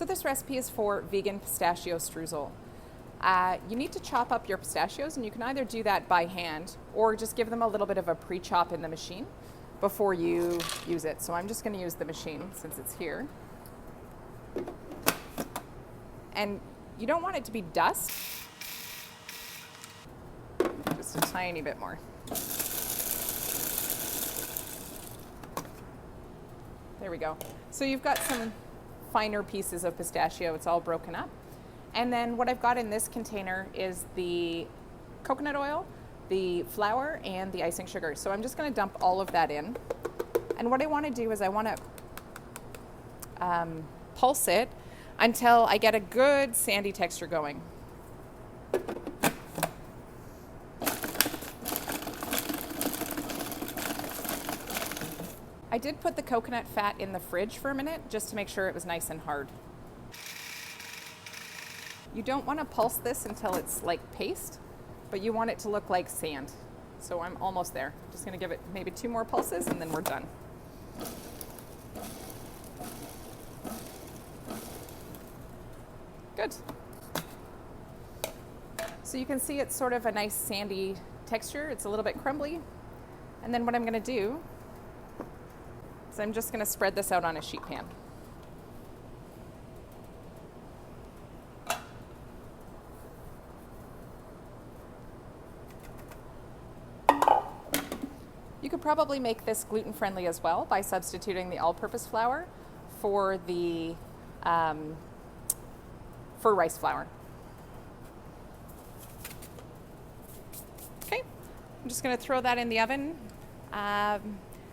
So this recipe is for vegan pistachio streusel. You need to chop up your pistachios, and you can either do that by hand or just give them a little bit of a pre-chop in the machine before you use it. So I'm just going to use the machine since it's here. And you don't want it to be dust, just a tiny bit more. There we go. So you've got some finer pieces of pistachio. It's all broken up. And then what I've got in this container is the coconut oil, the flour, and the icing sugar. So I'm just going to dump all of that in. And what I want to do is I want to pulse it until I get a good sandy texture going. I did put the coconut fat in the fridge for a minute just to make sure it was nice and hard. You don't want to pulse this until it's like paste, but you want it to look like sand. So I'm almost there. Just going to give it maybe 2 more pulses and then we're done. Good. So you can see it's sort of a nice sandy texture. It's a little bit crumbly. And then what I'm going to do is I'm just going to spread this out on a sheet pan. You could probably make this gluten-friendly as well by substituting the all-purpose flour for the for rice flour. Okay, I'm just going to throw that in the oven.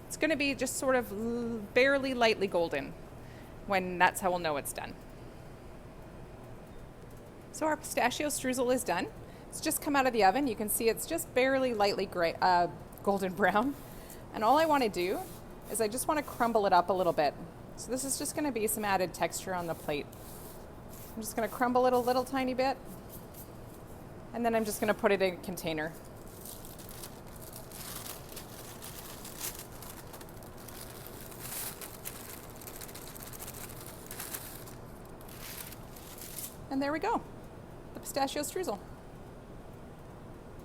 It's going to be just sort of barely lightly golden. That's how we'll know it's done. So our pistachio streusel is done. It's just come out of the oven. You can see it's just barely lightly golden brown. And all I want to do is I just want to crumble it up a little bit. So this is just going to be some added texture on the plate. I'm just going to crumble it a little tiny bit, and then I'm just going to put it in a container. And there we go, the pistachio streusel.